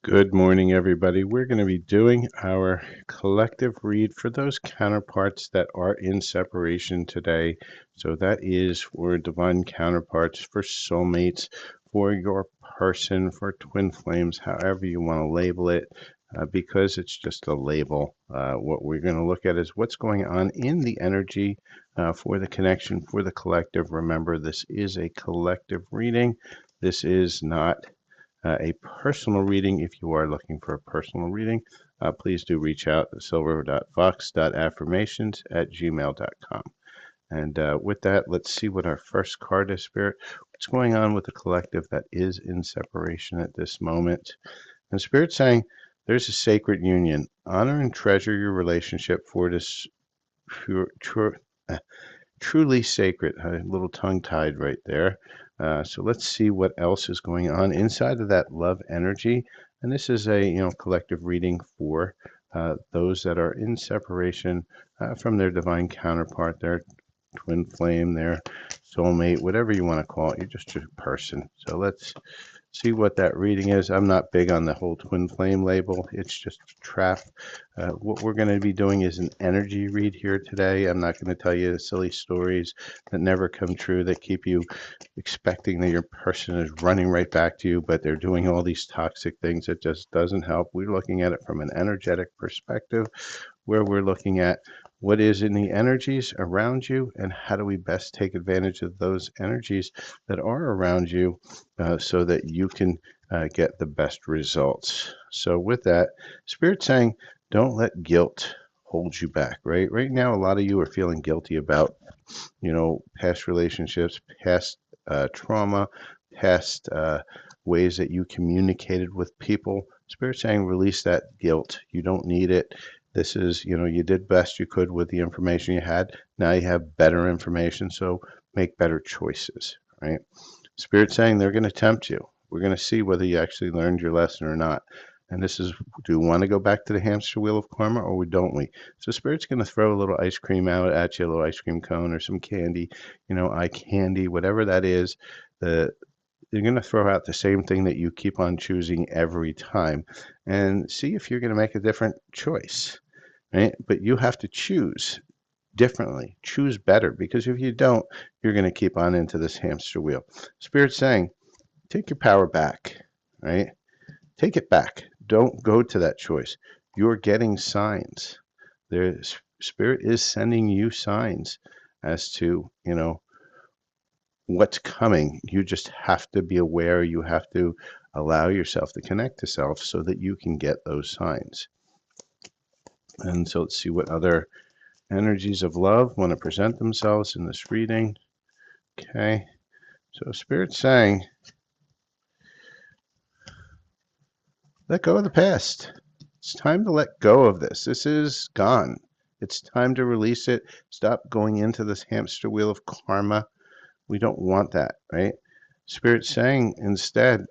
Good morning, everybody. We're going to be doing our collective read for those counterparts that are in separation today. So that is for divine counterparts, for soulmates, for your person, for twin flames, however you want to label it, because it's just a label. What we're going to look at is what's going on in the energy for the connection, for the collective. Remember, this is a collective reading. This is not a personal reading. If you are looking for a personal reading, please do reach out at silver.fox.affirmations@gmail.com. And with that, let's see what our first card is, Spirit. What's going on with the collective that is in separation at this moment? And Spirit saying there's a sacred union. Honor and treasure your relationship, for it is pure, truly sacred. A little tongue tied right there. So let's see what else is going on inside of that love energy. And this is a collective reading for those that are in separation from their divine counterpart, their twin flame, their soulmate, whatever you want to call it. You're just a person. So let's see what that reading is. I'm not big on the whole twin flame label. It's just a trap. What we're going to be doing is an energy read here today. I'm not going to tell you silly stories that never come true, that keep you expecting that your person is running right back to you, but they're doing all these toxic things. It just doesn't help. We're looking at it from an energetic perspective, where we're looking at what is in the energies around you and how do we best take advantage of those energies that are around you so that you can get the best results. So with that, Spirit saying, don't let guilt hold you back, right? Right now, a lot of you are feeling guilty about, past relationships, past trauma, past ways that you communicated with people. Spirit saying, release that guilt. You don't need it. This is, you did best you could with the information you had. Now you have better information, so make better choices, right? Spirit saying they're going to tempt you. We're going to see whether you actually learned your lesson or not. And this is, do we want to go back to the hamster wheel of karma, or don't we? So Spirit's going to throw a little ice cream out at you, a little ice cream cone or some candy, eye candy, whatever that is. The They're going to throw out the same thing that you keep on choosing every time, and see if you're going to make a different choice, right? But you have to choose differently, choose better, because if you don't, you're going to keep on into this hamster wheel. Spirit's saying, take your power back, right? Take it back. Don't go to that choice. You're getting signs. Spirit is sending you signs as to, what's coming. You just have to be aware. You have to allow yourself to connect to self so that you can get those signs. And so let's see what other energies of love want to present themselves in this reading. Okay. So Spirit's saying, let go of the past. It's time to let go of this. This is gone. It's time to release it. Stop going into this hamster wheel of karma. We don't want that, right? Spirit's saying instead,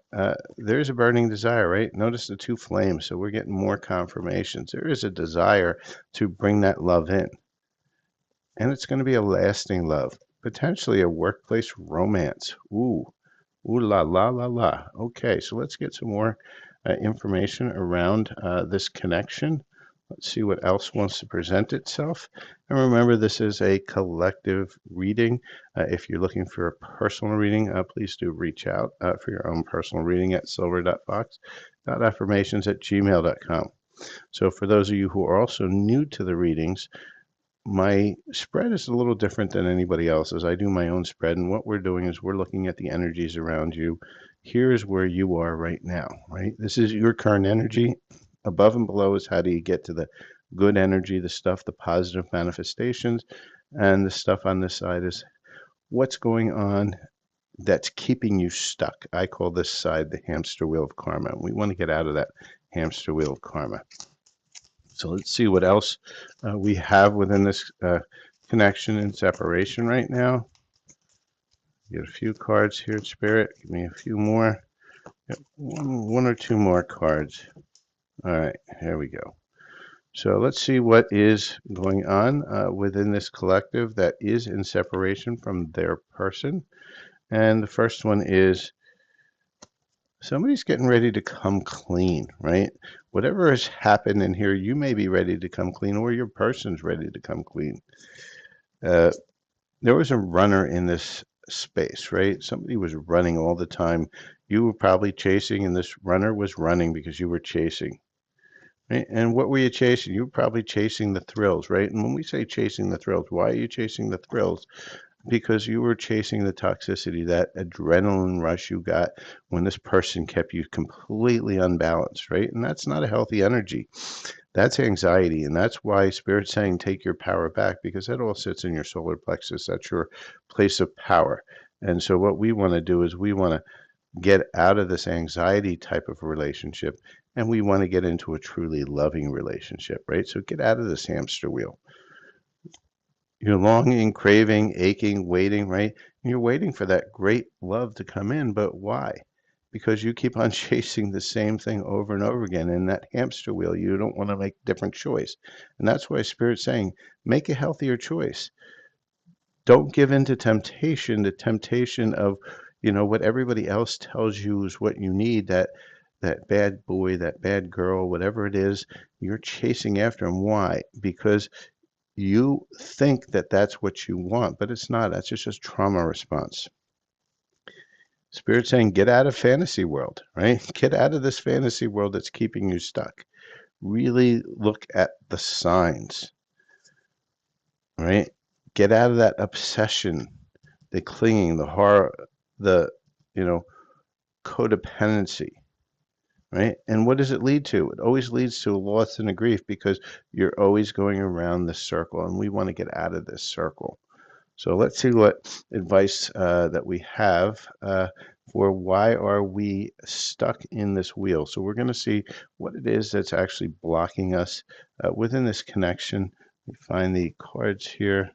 there's a burning desire, right? Notice the two flames. So we're getting more confirmations. There is a desire to bring that love in. And it's going to be a lasting love, potentially a workplace romance. Ooh, ooh la la la la. Okay, so let's get some more information around this connection. Let's see what else wants to present itself. And remember, this is a collective reading. If you're looking for a personal reading, please do reach out for your own personal reading at silver.fox.affirmations@gmail.com. So for those of you who are also new to the readings, my spread is a little different than anybody else's. I do my own spread, and what we're doing is we're looking at the energies around you. Here's where you are right now, right? This is your current energy. Above and below is how do you get to the good energy, the stuff, the positive manifestations, and the stuff on this side is what's going on that's keeping you stuck. I call this side the hamster wheel of karma. We want to get out of that hamster wheel of karma. So let's see what else we have within this connection and separation right now. Get a few cards here, Spirit. Give me a few more. One or two more cards. All right, here we go. So let's see what is going on within this collective that is in separation from their person. And the first one is Somebody's getting ready to come clean, right? Whatever has happened in here, you may be ready to come clean, or your person's ready to come clean. Uh, there was a runner in this space, right? Somebody was running all the time. You were probably chasing, and this runner was running because you were chasing. Right? And what were you chasing? You were probably chasing the thrills, right? And when we say chasing the thrills, why are you chasing the thrills? Because you were chasing the toxicity, that adrenaline rush you got when this person kept you completely unbalanced, right? And that's not a healthy energy. That's anxiety. And that's why Spirit's saying take your power back, because that all sits in your solar plexus. That's your place of power. And so what we want to do is we want to get out of this anxiety type of relationship, and we want to get into a truly loving relationship, right? So get out of this hamster wheel. You're longing, craving, aching, waiting, right? And you're waiting for that great love to come in, but why? Because you keep on chasing the same thing over and over again in that hamster wheel. You don't want to make a different choice. And that's why Spirit's saying, make a healthier choice. Don't give in to temptation, the temptation of, what everybody else tells you is what you need, that bad boy, that bad girl, whatever it is, you're chasing after them. Why? Because you think that that's what you want, but it's not. That's just a trauma response. Spirit saying, get out of fantasy world, right? Get out of this fantasy world that's keeping you stuck. Really look at the signs, right? Get out of that obsession, the clinging, the horror, the, you know, codependency, right? And what does it lead to? It always leads to a loss and a grief, because you're always going around this circle, and we want to get out of this circle. So let's see what advice that we have for why are we stuck in this wheel. So we're going to see what it is that's actually blocking us within this connection. We find the cards here.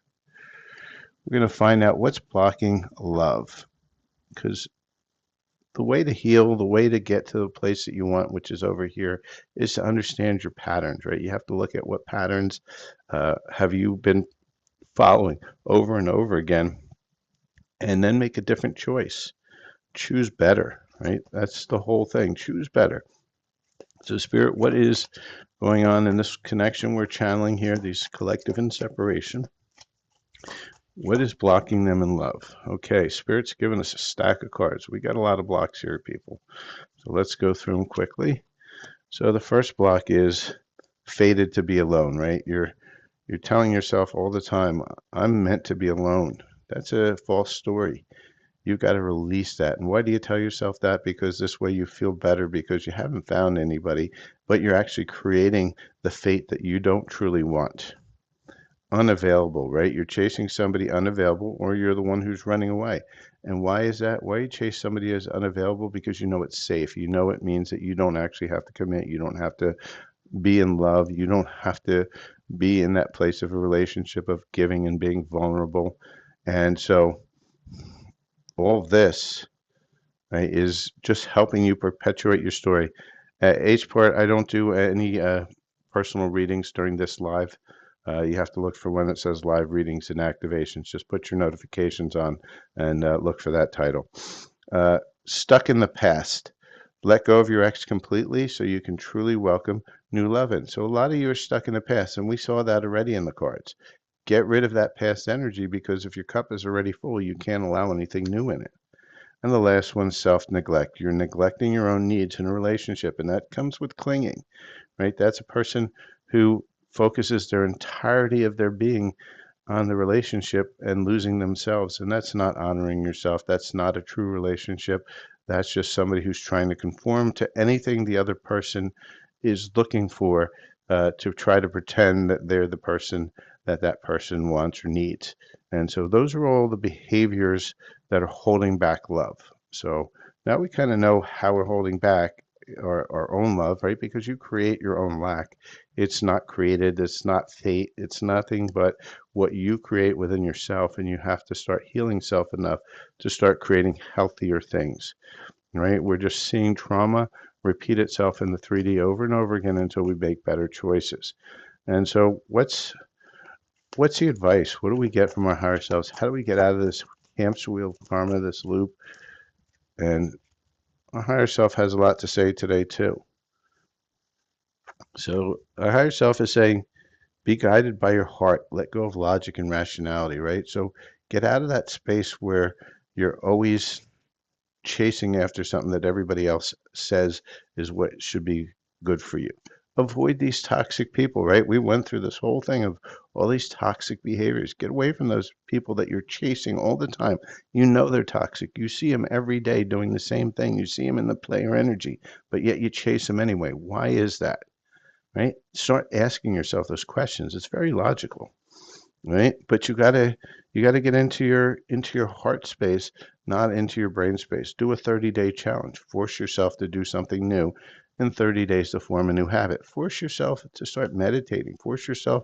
We're going to find out what's blocking love, because the way to heal, the way to get to the place that you want, which is over here, is to understand your patterns, right? You have to look at what patterns have you been following over and over again, and then make a different choice. Choose better, right? That's the whole thing. Choose better. So, Spirit, what is going on in this connection we're channeling here, these collective and separation? What is blocking them in love? Okay, Spirit's given us a stack of cards. We got a lot of blocks here, people. So let's go through them quickly. So the first block is fated to be alone, right? You're telling yourself all the time, I'm meant to be alone. That's a false story. You've got to release that. And why do you tell yourself that? Because this way you feel better, because you haven't found anybody, but you're actually creating the fate that you don't truly want. Unavailable, right? You're chasing somebody unavailable, or you're the one who's running away. And why is that? Why you chase somebody as unavailable? Because you know it's safe. You know it means that you don't actually have to commit. You don't have to be in love. You don't have to be in that place of a relationship of giving and being vulnerable. And so all this, right, is just helping you perpetuate your story. H part, I don't do any personal readings during this live. You have to look for when it says live readings and activations. Just put your notifications on and look for that title. Stuck in the past. Let go of your ex completely so you can truly welcome new love in. So a lot of you are stuck in the past, and we saw that already in the cards. Get rid of that past energy, because if your cup is already full, you can't allow anything new in it. And the last one, self-neglect. You're neglecting your own needs in a relationship, and that comes with clinging, right? That's a person who focuses their entirety of their being on the relationship and losing themselves. And that's not honoring yourself. That's not a true relationship. That's just somebody who's trying to conform to anything the other person is looking for, to try to pretend that they're the person that that person wants or needs. And so those are all the behaviors that are holding back love. So now we kind of know how we're holding back our own love, right? Because you create your own lack. It's not created, it's not fate, it's nothing but what you create within yourself, and you have to start healing self enough to start creating healthier things, right? We're just seeing trauma repeat itself in the 3D over and over again until we make better choices. And so what's the advice? What do we get from our higher selves? How do we get out of this hamster wheel of karma, this loop, and our higher self has a lot to say today too. So our higher self is saying, be guided by your heart. Let go of logic and rationality, right? So get out of that space where you're always chasing after something that everybody else says is what should be good for you. Avoid these toxic people, right? We went through this whole thing of all these toxic behaviors. Get away from those people that you're chasing all the time. You know they're toxic. You see them every day doing the same thing. You see them in the player energy, but yet you chase them anyway. Why is that? Right? Start asking yourself those questions. It's very logical, right? But you gotta get into your heart space, not into your brain space. Do a 30-day challenge. Force yourself to do something new in 30 days to form a new habit. Force yourself to start meditating. Force yourself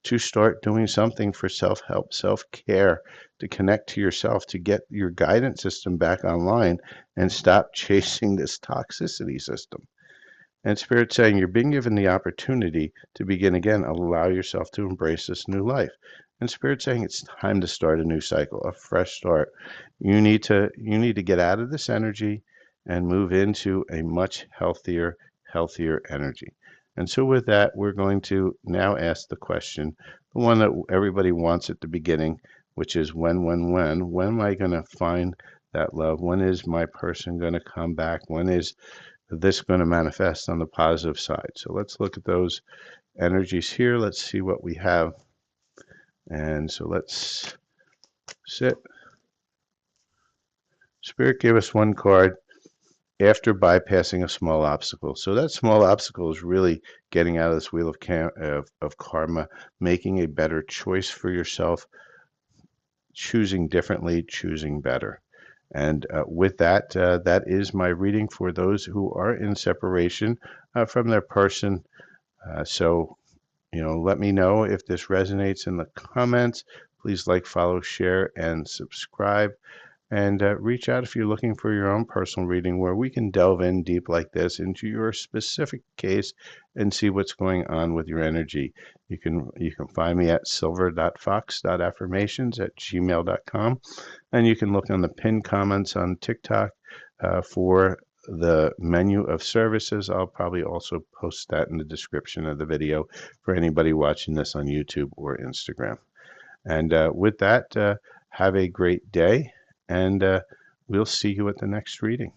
to start doing something for self-help, self-care, to connect to yourself, to get your guidance system back online and stop chasing this toxicity system. And Spirit saying you're being given the opportunity to begin again. Allow yourself to embrace this new life. And Spirit saying it's time to start a new cycle, a fresh start. You need to get out of this energy and move into a much healthier energy. And so with that, we're going to now ask the question, the one that everybody wants at the beginning, which is when am I going to find that love? When is my person going to come back? When is this going to manifest on the positive side? So let's look at those energies here. Let's see what we have. And so let's sit. Spirit gave us one card after bypassing a small obstacle. So that small obstacle is really getting out of this wheel of karma, making a better choice for yourself, choosing differently, choosing better. And with that, that is my reading for those who are in separation from their person. So let me know if this resonates in the comments. Please like, follow, share, and subscribe. And reach out if you're looking for your own personal reading where we can delve in deep like this into your specific case and see what's going on with your energy. You can find me at silver.fox.affirmations@gmail.com, and you can look on the pinned comments on TikTok for the menu of services. I'll probably also post that in the description of the video for anybody watching this on YouTube or Instagram. And with that, have a great day, and we'll see you at the next reading.